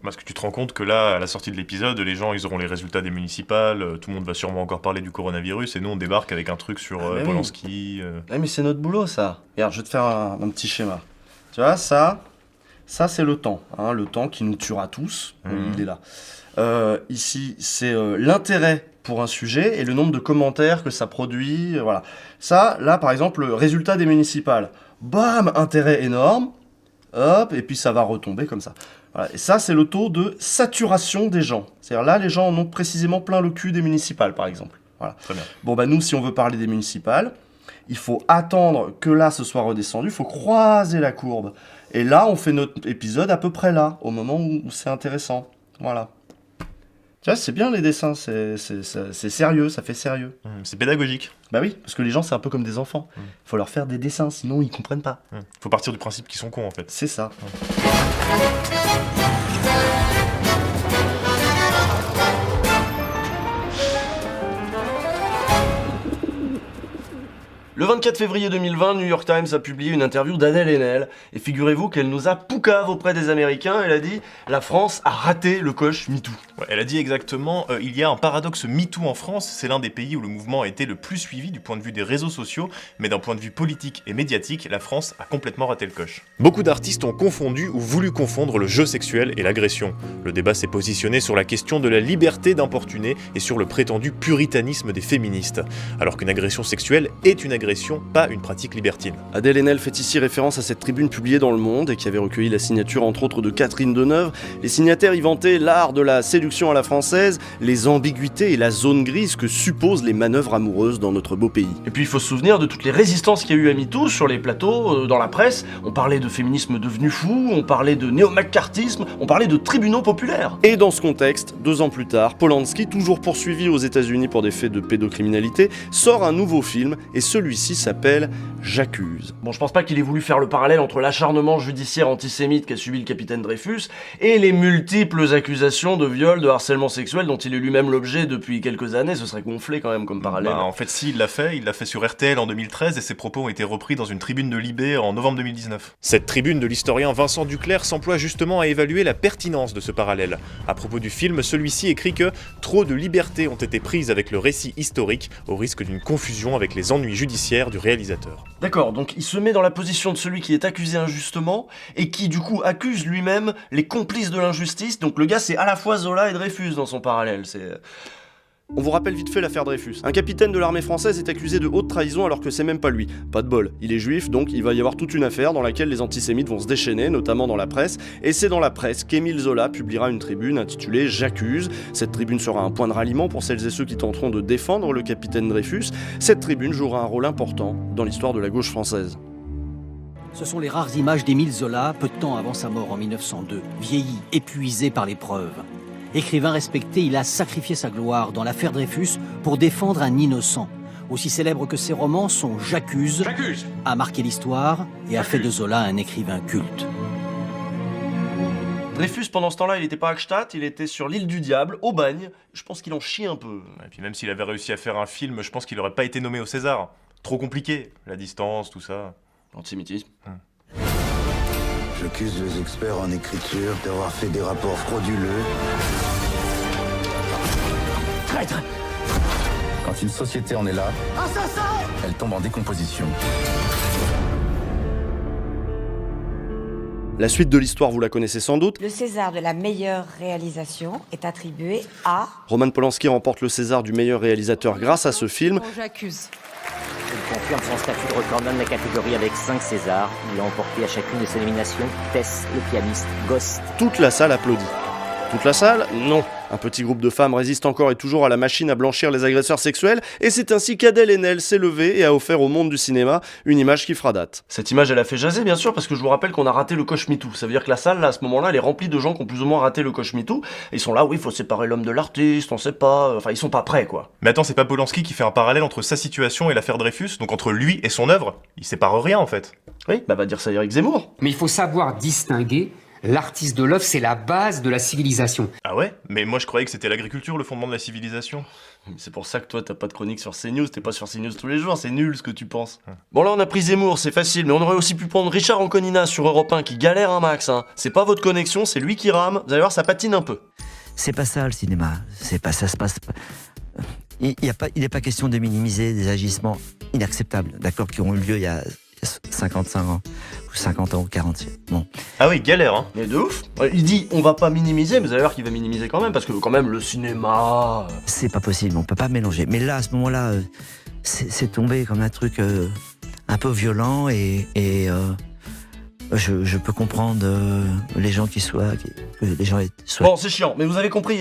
Parce que tu te rends compte que là, à la sortie de l'épisode, les gens, ils auront les résultats des municipales, tout le monde va sûrement encore parler du coronavirus, et nous, on débarque avec un truc sur Ah, mais oui. Polanski. Ouais, mais c'est notre boulot, ça. Regarde, je vais te faire un petit schéma. Tu vois, ça c'est le temps. Hein, le temps qui nous tuera tous. Il est là. Ici, c'est l'intérêt pour un sujet et le nombre de commentaires que ça produit. Voilà. Ça, là, par exemple, le résultat des municipales. Bam, intérêt énorme. Hop, et puis ça va retomber comme ça. Voilà. Et ça, c'est le taux de saturation des gens. C'est-à-dire là, les gens en ont précisément plein le cul des municipales, par exemple. Voilà. Très bien. Bon, bah nous, si on veut parler des municipales, il faut attendre que là, ce soit redescendu. Il faut croiser la courbe. Et là, on fait notre épisode à peu près là, au moment où c'est intéressant. Voilà. Tu vois, c'est bien les dessins, c'est sérieux, ça fait sérieux. C'est pédagogique. Bah oui, parce que les gens, c'est un peu comme des enfants. Il faut leur faire des dessins, sinon ils comprennent pas. Faut partir du principe qu'ils sont cons, en fait. C'est ça. Le 24 février 2020, New York Times a publié une interview d'Adèle Haenel. Et figurez-vous qu'elle nous a poucave auprès des Américains. Elle a dit « La France a raté le coche MeToo ». Ouais, elle a dit exactement il y a un paradoxe MeToo en France, c'est l'un des pays où le mouvement a été le plus suivi du point de vue des réseaux sociaux, mais d'un point de vue politique et médiatique, la France a complètement raté le coche. Beaucoup d'artistes ont confondu ou voulu confondre le jeu sexuel et l'agression. Le débat s'est positionné sur la question de la liberté d'importuner et sur le prétendu puritanisme des féministes, alors qu'une agression sexuelle est une agression, pas une pratique libertine. Adèle Haenel fait ici référence à cette tribune publiée dans Le Monde et qui avait recueilli la signature entre autres de Catherine Deneuve. Les signataires y vantaient l'art de la séduction à la française, les ambiguïtés et la zone grise que supposent les manœuvres amoureuses dans notre beau pays. Et puis il faut se souvenir de toutes les résistances qu'il y a eu à MeToo sur les plateaux, dans la presse. On parlait de féminisme devenu fou, on parlait de néo-maccarthisme, on parlait de tribunaux populaires. Et dans ce contexte, 2 ans plus tard, Polanski, toujours poursuivi aux États-Unis pour des faits de pédocriminalité, sort un nouveau film et celui-ci s'appelle J'accuse. Bon, je pense pas qu'il ait voulu faire le parallèle entre l'acharnement judiciaire antisémite qu'a subi le capitaine Dreyfus et les multiples accusations de viol, de harcèlement sexuel dont il est lui-même l'objet depuis quelques années. Ce serait gonflé quand même comme parallèle. En fait, si, il l'a fait sur RTL en 2013 et ses propos ont été repris dans une tribune de Libé en novembre 2019. Cette tribune de l'historien Vincent Duclerc s'emploie justement à évaluer la pertinence de ce parallèle. À propos du film, celui-ci écrit que trop de libertés ont été prises avec le récit historique au risque d'une confusion avec les ennuis judiciaires du réalisateur. D'accord, donc il se met dans la position de celui qui est accusé injustement et qui du coup accuse lui-même les complices de l'injustice. Donc le gars c'est à la fois Zola et Dreyfus dans son parallèle. On vous rappelle vite fait l'affaire Dreyfus. Un capitaine de l'armée française est accusé de haute trahison alors que c'est même pas lui. Pas de bol, il est juif, donc il va y avoir toute une affaire dans laquelle les antisémites vont se déchaîner, notamment dans la presse. Et c'est dans la presse qu'Émile Zola publiera une tribune intitulée « J'accuse ». Cette tribune sera un point de ralliement pour celles et ceux qui tenteront de défendre le capitaine Dreyfus. Cette tribune jouera un rôle important dans l'histoire de la gauche française. Ce sont les rares images d'Émile Zola, peu de temps avant sa mort en 1902, vieilli, épuisé par l'épreuve. Écrivain respecté, il a sacrifié sa gloire dans l'affaire Dreyfus pour défendre un innocent. Aussi célèbre que ses romans, son J'accuse a marqué l'histoire et a fait de Zola un écrivain culte. Dreyfus, pendant ce temps-là, il était pas à Gstaad, il était sur l'île du Diable, au Bagne. Je pense qu'il en chie un peu. Et puis même s'il avait réussi à faire un film, je pense qu'il aurait pas été nommé au César. Trop compliqué, la distance, tout ça. Antisémitisme. J'accuse les experts en écriture d'avoir fait des rapports frauduleux. Traître! Quand une société en est là, elle tombe en décomposition. La suite de l'histoire, vous la connaissez sans doute. Le César de la meilleure réalisation est attribué à... Roman Polanski remporte le César du meilleur réalisateur grâce à ce film. J'accuse. Il confirme son statut de recordman de la catégorie avec 5 Césars. Il a emporté à chacune de ses nominations Tess, le pianiste, Ghost. Toute la salle applaudit. Toute la salle? Non. Un petit groupe de femmes résiste encore et toujours à la machine à blanchir les agresseurs sexuels, et c'est ainsi qu'Adèle Haenel s'est levée et a offert au monde du cinéma une image qui fera date. Cette image, elle a fait jaser, bien sûr, parce que je vous rappelle qu'on a raté le coche MeToo. Ça veut dire que la salle, là, à ce moment-là, elle est remplie de gens qui ont plus ou moins raté le coche MeToo. Et ils sont là, oui, il faut séparer l'homme de l'artiste, on sait pas... Enfin, ils sont pas prêts, quoi. Mais attends, c'est pas Polanski qui fait un parallèle entre sa situation et l'affaire Dreyfus, donc entre lui et son œuvre? Il sépare rien, en fait. Oui, bah va dire ça Éric Zemmour. Mais il faut savoir distinguer L'artiste de l'œuvre, c'est la base de la civilisation. Ah ouais? Mais moi je croyais que c'était l'agriculture le fondement de la civilisation. C'est pour ça que toi, t'as pas de chronique sur CNews, t'es pas sur CNews tous les jours, c'est nul ce que tu penses. Bon là, on a pris Zemmour, c'est facile, mais on aurait aussi pu prendre Richard Anconina sur Europe 1 qui galère un max. C'est pas votre connexion, c'est lui qui rame, vous allez voir, ça patine un peu. C'est pas ça le cinéma, c'est pas ça se passe pas. Il n'est pas question de minimiser des agissements inacceptables, d'accord, qui ont eu lieu il y a 55 ans, ou 50 ans, ou 40. Bon. Ah oui, galère, hein. Mais de ouf. Il dit on va pas minimiser, mais vous allez voir qu'il va minimiser quand même, parce que quand même le cinéma... C'est pas possible, on peut pas mélanger. Mais là, à ce moment-là, c'est tombé comme un truc un peu violent et je peux comprendre les gens que les gens soient... Bon, c'est chiant, mais vous avez compris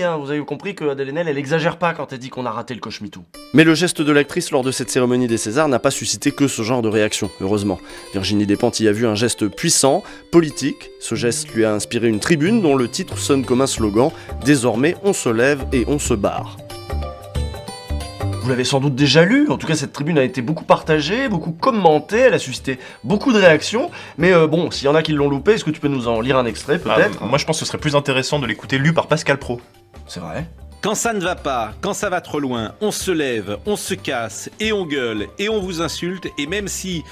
que Adèle Haenel, elle exagère pas quand elle dit qu'on a raté le coche MeToo. Mais le geste de l'actrice lors de cette cérémonie des Césars n'a pas suscité que ce genre de réaction, heureusement. Virginie Despentes y a vu un geste puissant, politique. Ce geste lui a inspiré une tribune dont le titre sonne comme un slogan « Désormais, on se lève et on se barre ». Vous l'avez sans doute déjà lu, en tout cas cette tribune a été beaucoup partagée, beaucoup commentée, elle a suscité beaucoup de réactions, mais bon, s'il y en a qui l'ont loupé, est-ce que tu peux nous en lire un extrait peut-être? Moi je pense que ce serait plus intéressant de l'écouter lu par Pascal Praud. C'est vrai. Quand ça ne va pas, quand ça va trop loin, on se lève, on se casse, et on gueule, et on vous insulte, et même si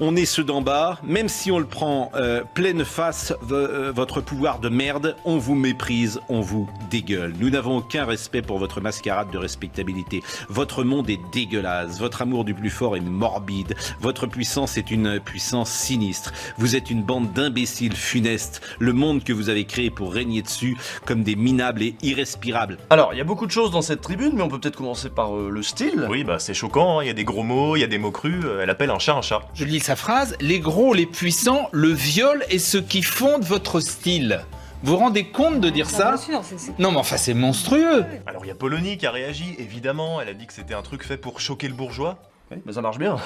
on est ceux d'en bas, même si on le prend pleine face, votre pouvoir de merde, on vous méprise, on vous dégueule. Nous n'avons aucun respect pour votre mascarade de respectabilité. Votre monde est dégueulasse, votre amour du plus fort est morbide, votre puissance est une puissance sinistre. Vous êtes une bande d'imbéciles funestes, le monde que vous avez créé pour régner dessus comme des minables et irrespirables. Alors, il y a beaucoup de choses dans cette tribune, mais on peut peut-être commencer par le style. Oui, bah c'est choquant, il y a des gros mots, il y a des mots crus, elle appelle un chat un chat. Je lis sa phrase, les gros, les puissants, le viol est ce qui fonde votre style. Vous vous rendez compte de dire ça? Bien sûr, c'est... Non mais enfin c'est monstrueux. Alors il y a Polony qui a réagi, évidemment, elle a dit que c'était un truc fait pour choquer le bourgeois. Oui, mais ça marche bien.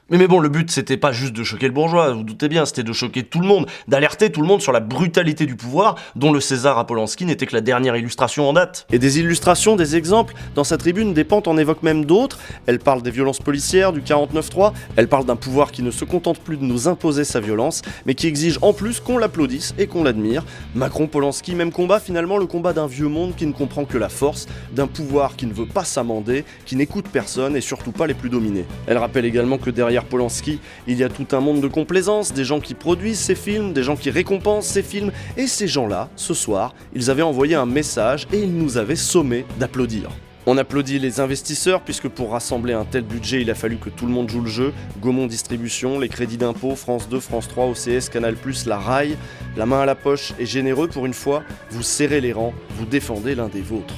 Mais bon, le but c'était pas juste de choquer le bourgeois, vous vous doutez bien, c'était de choquer tout le monde, d'alerter tout le monde sur la brutalité du pouvoir, dont le César à Polanski n'était que la dernière illustration en date. Et des illustrations, des exemples, dans sa tribune, Despentes en évoque même d'autres. Elle parle des violences policières, du 49.3, elle parle d'un pouvoir qui ne se contente plus de nous imposer sa violence, mais qui exige en plus qu'on l'applaudisse et qu'on l'admire. Macron, Polanski, même combat, finalement le combat d'un vieux monde qui ne comprend que la force, d'un pouvoir qui ne veut pas s'amender, qui n'écoute personne et surtout pas les plus dominés. Elle rappelle également que derrière Polanski, il y a tout un monde de complaisance, des gens qui produisent ces films, des gens qui récompensent ces films, et ces gens-là, ce soir, ils avaient envoyé un message et ils nous avaient sommé d'applaudir. On applaudit les investisseurs puisque pour rassembler un tel budget, il a fallu que tout le monde joue le jeu. Gaumont Distribution, les crédits d'impôt, France 2, France 3, OCS, Canal+, la RAI. La main à la poche et généreux pour une fois, vous serrez les rangs, vous défendez l'un des vôtres.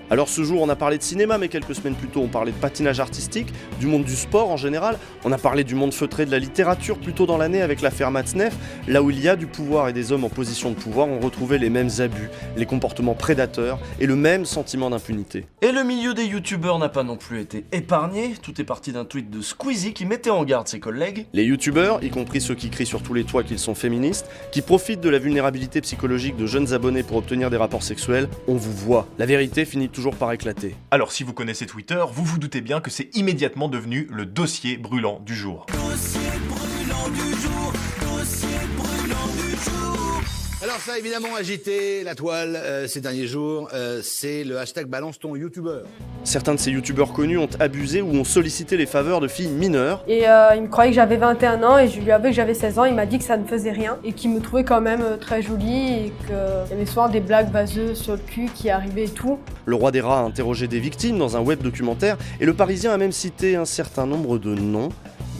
Alors ce jour on a parlé de cinéma, mais quelques semaines plus tôt on parlait de patinage artistique, du monde du sport en général, on a parlé du monde feutré de la littérature plus tôt dans l'année avec l'affaire Matzneff, là où il y a du pouvoir et des hommes en position de pouvoir, on retrouvait les mêmes abus, les comportements prédateurs et le même sentiment d'impunité. Et le milieu des youtubeurs n'a pas non plus été épargné, tout est parti d'un tweet de Squeezie qui mettait en garde ses collègues. Les youtubeurs, y compris ceux qui crient sur tous les toits qu'ils sont féministes, qui profitent de la vulnérabilité psychologique de jeunes abonnés pour obtenir des rapports sexuels, on vous voit. La vérité finit toujours par éclater. Alors si vous connaissez Twitter, vous vous doutez bien que c'est immédiatement devenu le dossier brûlant du jour. Dossier brûlant du jour, dossier brûlant du jour. Alors ça a évidemment agité la toile ces derniers jours, c'est le hashtag balance ton youtubeur. Certains de ces youtubeurs connus ont abusé ou ont sollicité les faveurs de filles mineures. Et il me croyait que j'avais 21 ans et je lui avais que j'avais 16 ans, il m'a dit que ça ne faisait rien et qu'il me trouvait quand même très jolie et qu'il y avait souvent des blagues vaseuses sur le cul qui arrivaient et tout. Le Roi des Rats a interrogé des victimes dans un web documentaire et le Parisien a même cité un certain nombre de noms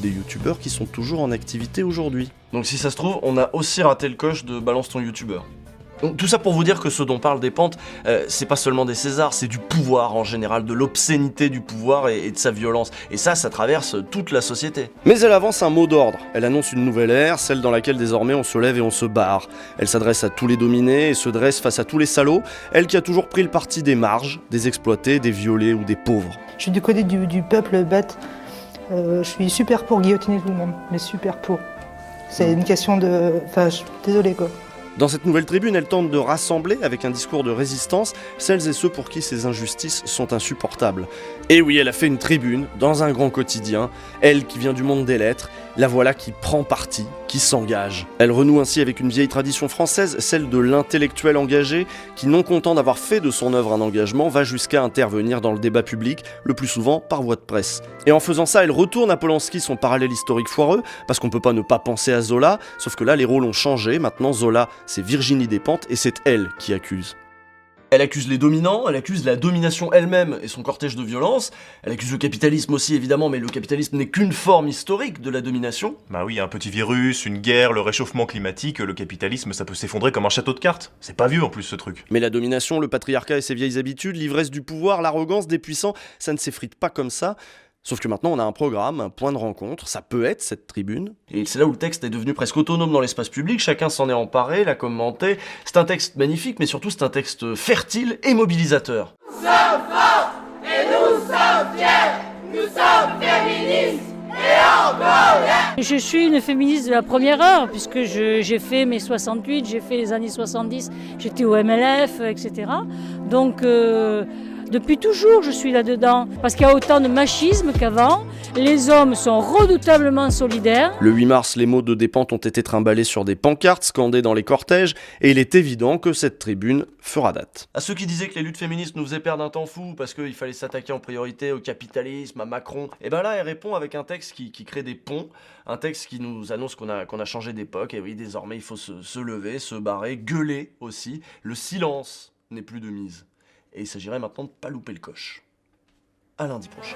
des youtubeurs qui sont toujours en activité aujourd'hui. Donc si ça se trouve, on a aussi raté le coche de balance ton youtubeur. Donc, tout ça pour vous dire que ce dont parle Despentes, c'est pas seulement des Césars, c'est du pouvoir en général, de l'obscénité du pouvoir et de sa violence. Et ça traverse toute la société. Mais elle avance un mot d'ordre. Elle annonce une nouvelle ère, celle dans laquelle désormais on se lève et on se barre. Elle s'adresse à tous les dominés et se dresse face à tous les salauds. Elle qui a toujours pris le parti des marges, des exploités, des violés ou des pauvres. Je suis du côté du peuple bête. Je suis super pour guillotiner tout le monde, mais super pour. C'est une question de... Enfin, désolé quoi. Dans cette nouvelle tribune, elle tente de rassembler, avec un discours de résistance, celles et ceux pour qui ces injustices sont insupportables. Et oui, elle a fait une tribune, dans un grand quotidien, elle qui vient du monde des lettres, la voilà qui prend parti, qui s'engage. Elle renoue ainsi avec une vieille tradition française, celle de l'intellectuel engagé, qui non content d'avoir fait de son œuvre un engagement, va jusqu'à intervenir dans le débat public, le plus souvent par voie de presse. Et en faisant ça, elle retourne à Polanski son parallèle historique foireux, parce qu'on peut pas ne pas penser à Zola, sauf que là les rôles ont changé, maintenant Zola c'est Virginie Despentes et c'est elle qui accuse. Elle accuse les dominants, elle accuse la domination elle-même et son cortège de violence, elle accuse le capitalisme aussi évidemment, mais le capitalisme n'est qu'une forme historique de la domination. Bah oui, un petit virus, une guerre, le réchauffement climatique, le capitalisme ça peut s'effondrer comme un château de cartes. C'est pas vieux en plus ce truc. Mais la domination, le patriarcat et ses vieilles habitudes, l'ivresse du pouvoir, l'arrogance des puissants, ça ne s'effrite pas comme ça. Sauf que maintenant on a un programme, un point de rencontre, ça peut être cette tribune. Et c'est là où le texte est devenu presque autonome dans l'espace public, chacun s'en est emparé, l'a commenté. C'est un texte magnifique, mais surtout c'est un texte fertile et mobilisateur. Nous sommes fortes et nous sommes fiers, nous sommes féministes et encore. Je suis une féministe de la première heure, puisque j'ai fait mes 68, j'ai fait les années 70, j'étais au MLF, etc. Donc... depuis toujours, je suis là-dedans, parce qu'il y a autant de machisme qu'avant. Les hommes sont redoutablement solidaires. Le 8 mars, les mots de Despentes ont été trimballés sur des pancartes, scandés dans les cortèges, et il est évident que cette tribune fera date. À ceux qui disaient que les luttes féministes nous faisaient perdre un temps fou, parce qu'il fallait s'attaquer en priorité au capitalisme, à Macron, et ben là, elle répond avec un texte qui crée des ponts, un texte qui nous annonce qu'on a changé d'époque, et oui, désormais, il faut se lever, se barrer, gueuler aussi. Le silence n'est plus de mise. Et il s'agirait maintenant de ne pas louper le coche. À lundi prochain.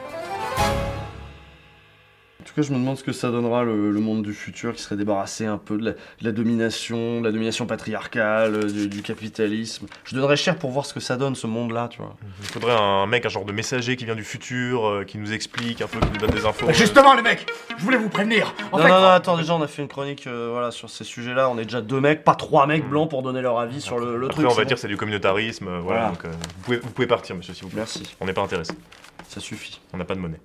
En tout cas, je me demande ce que ça donnera le monde du futur qui serait débarrassé un peu de la domination patriarcale, du capitalisme. Je donnerais cher pour voir ce que ça donne, ce monde-là, tu vois. Il faudrait un mec, un genre de messager qui vient du futur, qui nous explique un peu, qui nous donne des infos. Justement, les mecs, je voulais vous prévenir. Non, attends, déjà, on a fait une chronique voilà, sur ces sujets-là. On est déjà 2 mecs, pas 3 mecs blancs pour donner leur avis sur le truc. Après, on va dire c'est du communautarisme, voilà. Donc, vous pouvez partir, monsieur, s'il vous plaît. Merci. On n'est pas intéressé. Ça suffit. On n'a pas de monnaie.